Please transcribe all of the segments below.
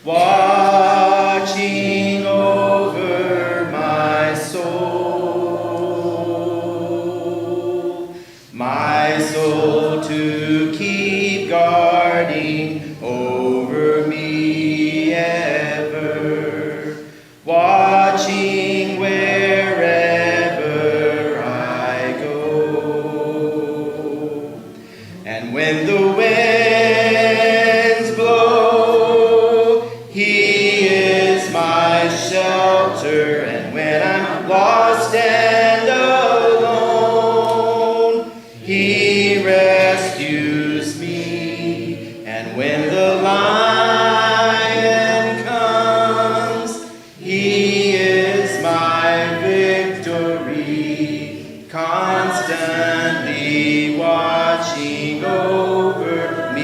watching over my soul to keep guarding over me ever, watching wherever I go. And when the winds blow, He is my shelter. And when I'm lost and alone, He rescues me. And when the lion comes, He is my victory, constantly watching over me.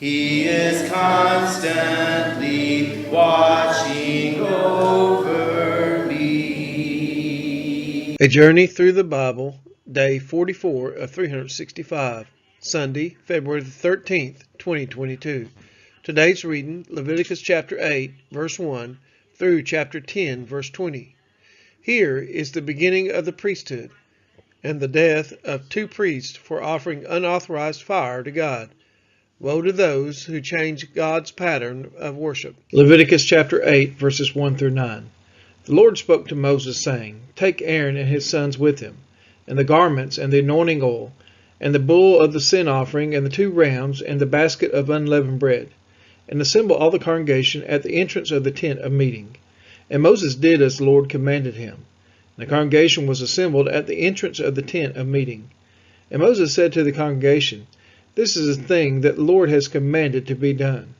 He is constantly watching over me. A Journey Through the Bible, Day 44 of 365, Sunday, February the 13th, 2022. Today's reading, Leviticus chapter 8, verse 1, through chapter 10, verse 20. Here is the beginning of the priesthood, and the death of 2 priests for offering unauthorized fire to God. Woe to those who change God's pattern of worship. Leviticus chapter 8, verses 1 through 9. The Lord spoke to Moses, saying, Take Aaron and his sons with him, and the garments and the anointing oil, and the bull of the sin offering, and the 2 rams, and the basket of unleavened bread, and assemble all the congregation at the entrance of the tent of meeting. And Moses did as the Lord commanded him. And the congregation was assembled at the entrance of the tent of meeting. And Moses said to the congregation, This is a thing that the Lord has commanded to be done.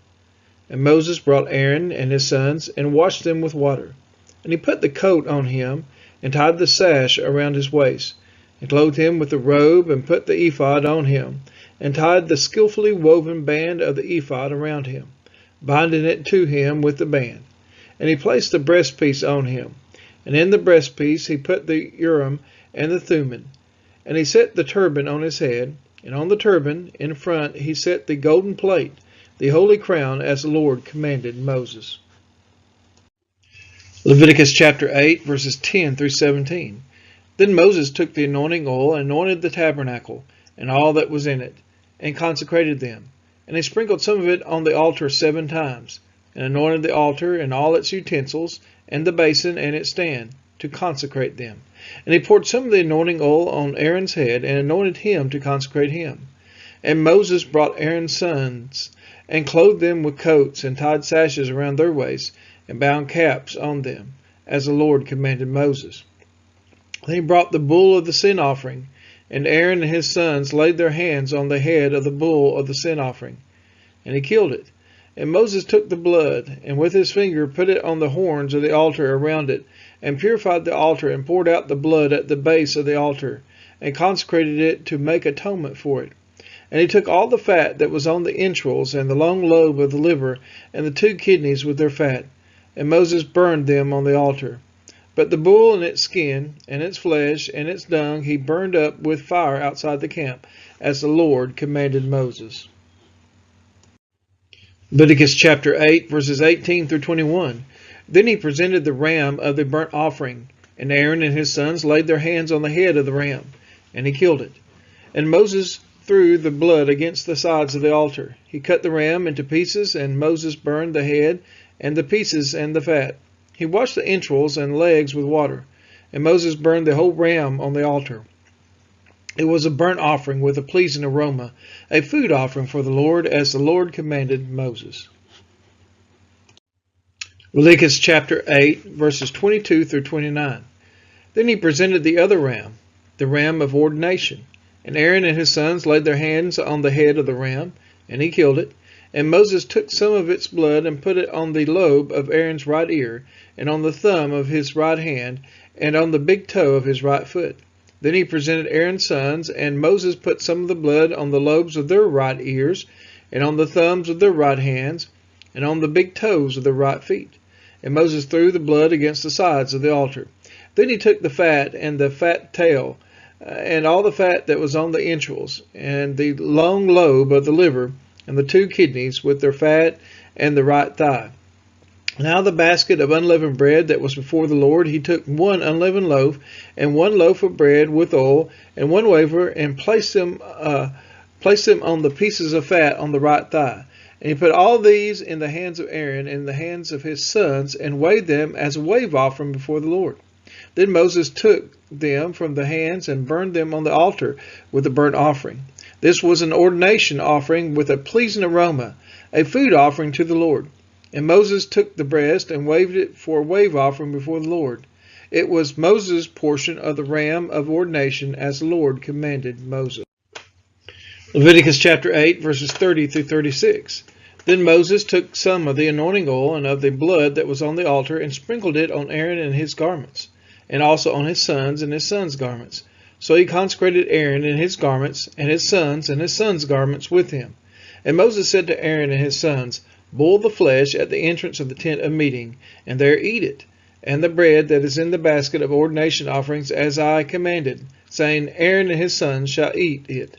And Moses brought Aaron and his sons, and washed them with water. And he put the coat on him, and tied the sash around his waist, and clothed him with the robe, and put the ephod on him, and tied the skillfully woven band of the ephod around him, binding it to him with the band. And he placed the breastpiece on him, and in the breastpiece he put the Urim and the Thummim. And he set the turban on his head, and on the turban in front he set the golden plate, the holy crown, as the Lord commanded Moses. Leviticus chapter 8, verses 10 through 17. Then Moses took the anointing oil and anointed the tabernacle and all that was in it, and consecrated them. And he sprinkled some of it on the altar 7 times, and anointed the altar and all its utensils, and the basin and its stand, to consecrate them. And he poured some of the anointing oil on Aaron's head, and anointed him to consecrate him. And Moses brought Aaron's sons, and clothed them with coats, and tied sashes around their waists, and bound caps on them, as the Lord commanded Moses. Then he brought the bull of the sin offering, and Aaron and his sons laid their hands on the head of the bull of the sin offering, and he killed it. And Moses took the blood, and with his finger put it on the horns of the altar around it, and purified the altar, and poured out the blood at the base of the altar, and consecrated it to make atonement for it. And he took all the fat that was on the entrails, and the long lobe of the liver, and the 2 kidneys with their fat, and Moses burned them on the altar. But the bull and its skin, and its flesh, and its dung he burned up with fire outside the camp, as the Lord commanded Moses. Leviticus chapter 8, verses 18 through 21. Then he presented the ram of the burnt offering, and Aaron and his sons laid their hands on the head of the ram, and he killed it. And Moses threw the blood against the sides of the altar. He cut the ram into pieces, and Moses burned the head, and the pieces, and the fat. He washed the entrails and legs with water, and Moses burned the whole ram on the altar. It was a burnt offering with a pleasing aroma, a food offering for the Lord, as the Lord commanded Moses. Leviticus chapter 8, verses 22 through 29. Then he presented the other ram, the ram of ordination. And Aaron and his sons laid their hands on the head of the ram, and he killed it. And Moses took some of its blood and put it on the lobe of Aaron's right ear, and on the thumb of his right hand, and on the big toe of his right foot. Then he presented Aaron's sons, and Moses put some of the blood on the lobes of their right ears, and on the thumbs of their right hands, and on the big toes of their right feet. And Moses threw the blood against the sides of the altar. Then he took the fat and the fat tail, and all the fat that was on the entrails, and the long lobe of the liver, and the 2 kidneys with their fat and the right thigh. Now the basket of unleavened bread that was before the Lord, he took 1 unleavened loaf and 1 loaf of bread with oil and 1 wafer, and placed them on the pieces of fat on the right thigh. And he put all these in the hands of Aaron and in the hands of his sons, and weighed them as a wave offering before the Lord. Then Moses took them from the hands and burned them on the altar with a burnt offering. This was an ordination offering with a pleasing aroma, a food offering to the Lord. And Moses took the breast and waved it for a wave offering before the Lord. It was Moses' portion of the ram of ordination, as the Lord commanded Moses. Leviticus chapter 8, verses 30 through 36. Then Moses took some of the anointing oil and of the blood that was on the altar, and sprinkled it on Aaron and his garments, and also on his sons' garments. So he consecrated Aaron and his garments, and his sons' garments with him. And Moses said to Aaron and his sons, Boil the flesh at the entrance of the tent of meeting, and there eat it, and the bread that is in the basket of ordination offerings, as I commanded, saying, Aaron and his sons shall eat it.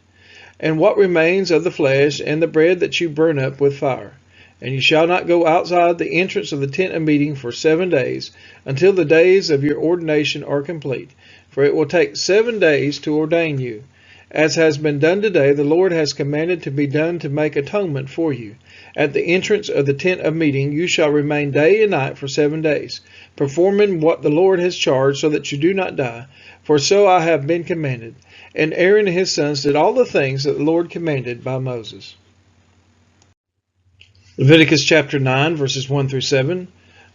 And what remains of the flesh, and the bread that you burn up with fire. And you shall not go outside the entrance of the tent of meeting for 7 days, until the days of your ordination are complete. For it will take 7 days to ordain you. As has been done today, the Lord has commanded to be done to make atonement for you. At the entrance of the tent of meeting you shall remain day and night for 7 days, performing what the Lord has charged, so that you do not die. For so I have been commanded. And Aaron and his sons did all the things that the Lord commanded by Moses. Leviticus chapter 9, verses 1 through 7.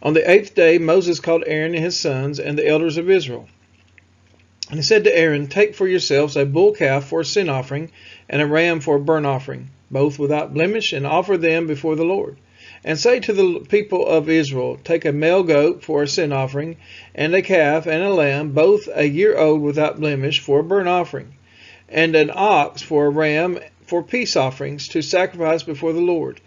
On the 8th day Moses called Aaron and his sons and the elders of Israel. And he said to Aaron, Take for yourselves a bull calf for a sin offering, and a ram for a burnt offering, both without blemish, and offer them before the Lord. And say to the people of Israel, Take a male goat for a sin offering, and a calf and a lamb, both a year old without blemish, for a burnt offering, and an ox for a ram for peace offerings, to sacrifice before the Lord,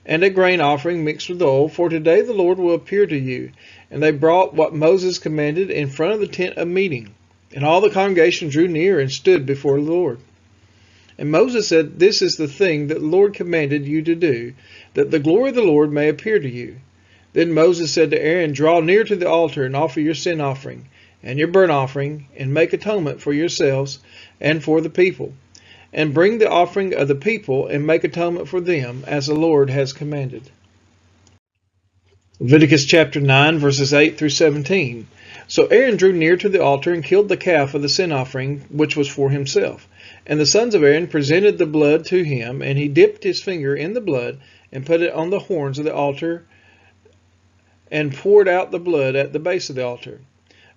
and a grain offering mixed with oil, for today the Lord will appear to you. And they brought what Moses commanded in front of the tent of meeting. And all the congregation drew near and stood before the Lord. And Moses said, This is the thing that the Lord commanded you to do, that the glory of the Lord may appear to you. Then Moses said to Aaron, Draw near to the altar and offer your sin offering and your burnt offering, and make atonement for yourselves and for the people. And bring the offering of the people and make atonement for them, as the Lord has commanded. Leviticus chapter 9, verses 8 through 17. So Aaron drew near to the altar and killed the calf of the sin offering, which was for himself. And the sons of Aaron presented the blood to him, and he dipped his finger in the blood and put it on the horns of the altar, and poured out the blood at the base of the altar.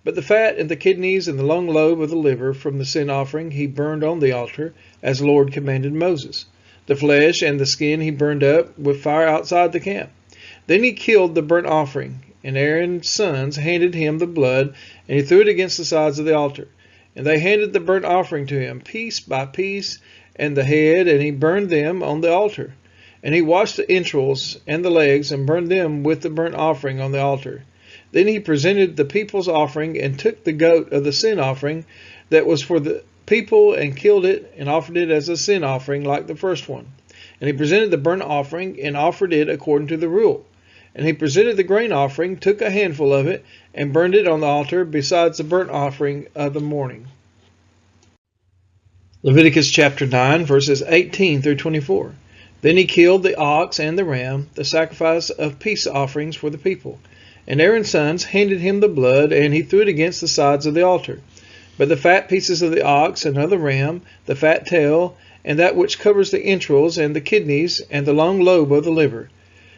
But the fat and the kidneys and the long lobe of the liver from the sin offering he burned on the altar, as the Lord commanded Moses. The flesh and the skin he burned up with fire outside the camp. Then he killed the burnt offering, and Aaron's sons handed him the blood, and he threw it against the sides of the altar. And they handed the burnt offering to him, piece by piece, and the head, and he burned them on the altar. And he washed the entrails and the legs, and burned them with the burnt offering on the altar. Then he presented the people's offering, and took the goat of the sin offering that was for the people, and killed it, and offered it as a sin offering like the first one. And he presented the burnt offering, and offered it according to the rule. And he presented the grain offering, took a handful of it, and burned it on the altar besides the burnt offering of the morning. Leviticus chapter 9, verses 18 through 24. Then he killed the ox and the ram, the sacrifice of peace offerings for the people. And Aaron's sons handed him the blood, and he threw it against the sides of the altar. But the fat pieces of the ox and of the ram, the fat tail, and that which covers the entrails, and the kidneys, and the long lobe of the liver,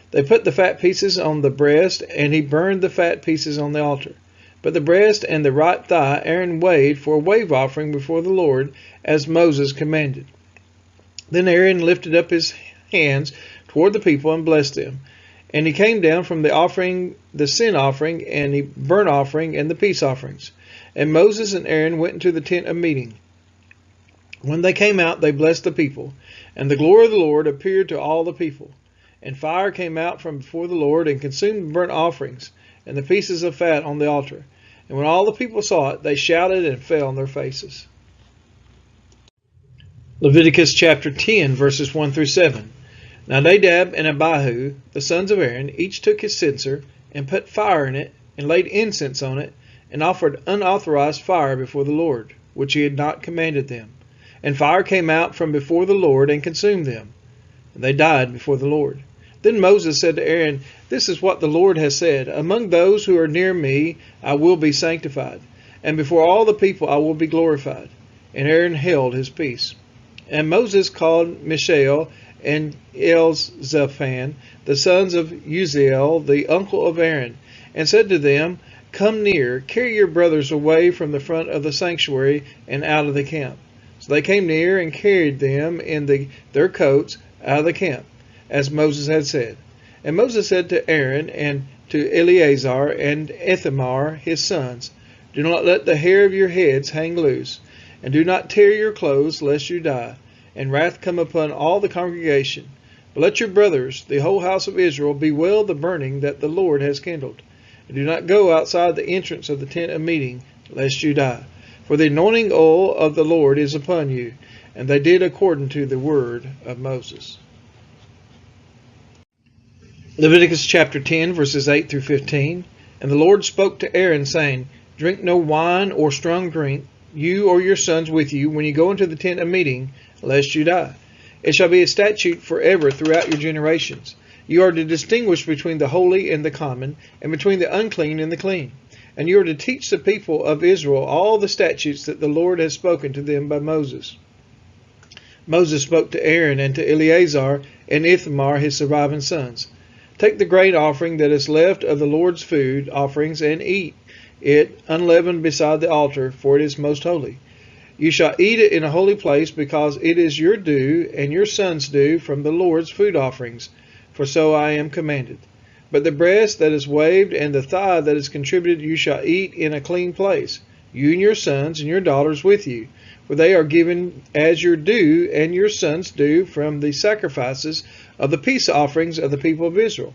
they put the fat pieces on the breast, and he burned the fat pieces on the altar. But the breast and the right thigh Aaron weighed for a wave offering before the Lord, as Moses commanded. Then Aaron lifted up his hands toward the people and blessed them. And he came down from the offering, the sin offering, and the burnt offering, and the peace offerings. And Moses and Aaron went into the tent of meeting. When they came out, they blessed the people. And the glory of the Lord appeared to all the people. And fire came out from before the Lord, and consumed the burnt offerings, and the pieces of fat on the altar. And when all the people saw it, they shouted and fell on their faces. Leviticus chapter 10, verses 1 through 7. Now Nadab and Abihu, the sons of Aaron, each took his censer, and put fire in it, and laid incense on it, and offered unauthorized fire before the Lord, which he had not commanded them. And fire came out from before the Lord, and consumed them. And they died before the Lord. Then Moses said to Aaron, This is what the Lord has said, Among those who are near me I will be sanctified, and before all the people I will be glorified. And Aaron held his peace. And Moses called Mishael and Elzaphan, the sons of Uzziel, the uncle of Aaron, and said to them, Come near, carry your brothers away from the front of the sanctuary and out of the camp. So they came near and carried them in their coats out of the camp, as Moses had said. And Moses said to Aaron and to Eleazar and Ithamar his sons, Do not let the hair of your heads hang loose, and do not tear your clothes, lest you die, and wrath come upon all the congregation. But let your brothers, the whole house of Israel, bewail the burning that the Lord has kindled. And do not go outside the entrance of the tent of meeting, lest you die. For the anointing oil of the Lord is upon you. And they did according to the word of Moses. Leviticus chapter 10, verses 8 through 15. And the Lord spoke to Aaron, saying, Drink no wine or strong drink, you or your sons with you, when you go into the tent of meeting, lest you die. It shall be a statute forever throughout your generations. You are to distinguish between the holy and the common, and between the unclean and the clean. And you are to teach the people of Israel all the statutes that the Lord has spoken to them by Moses. Moses spoke to Aaron and to Eleazar and Ithamar his surviving sons. Take the grain offering that is left of the Lord's food offerings, and eat it unleavened beside the altar, for it is most holy. You shall eat it in a holy place, because it is your due and your sons' due from the Lord's food offerings, for so I am commanded. But the breast that is waved and the thigh that is contributed you shall eat in a clean place, you and your sons and your daughters with you, for they are given as your due and your sons' due from the sacrifices of the peace offerings of the people of Israel.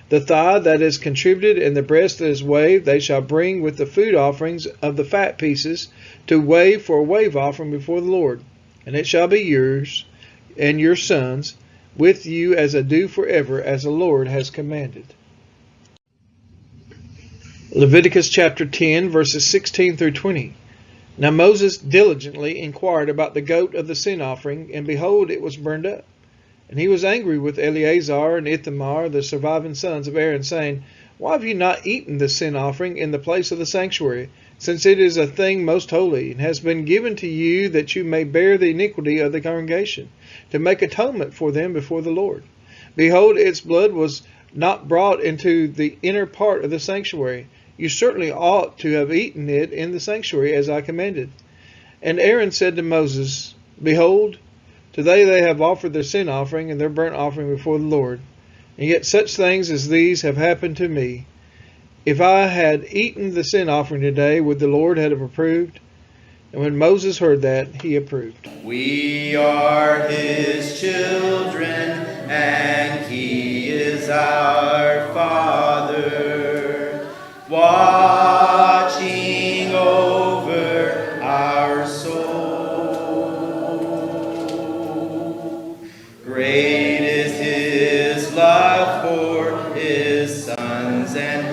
The thigh that is contributed and the breast that is waved they shall bring with the food offerings of the fat pieces to wave for a wave offering before the Lord. And it shall be yours and your sons with you as a due forever, as the Lord has commanded. Leviticus chapter 10, verses 16 through 20. Now Moses diligently inquired about the goat of the sin offering, and behold, it was burned up. And he was angry with Eleazar and Ithamar, the surviving sons of Aaron, saying, Why have you not eaten the sin offering in the place of the sanctuary, since it is a thing most holy, and has been given to you that you may bear the iniquity of the congregation, to make atonement for them before the Lord? Behold, its blood was not brought into the inner part of the sanctuary. You certainly ought to have eaten it in the sanctuary, as I commanded. And Aaron said to Moses, Behold, today they have offered their sin offering and their burnt offering before the Lord, and yet such things as these have happened to me. If I had eaten the sin offering today, would the Lord have approved? And when Moses heard that, he approved. We are his children, and he is our Father, watching over our soul. Great is his love for his sons and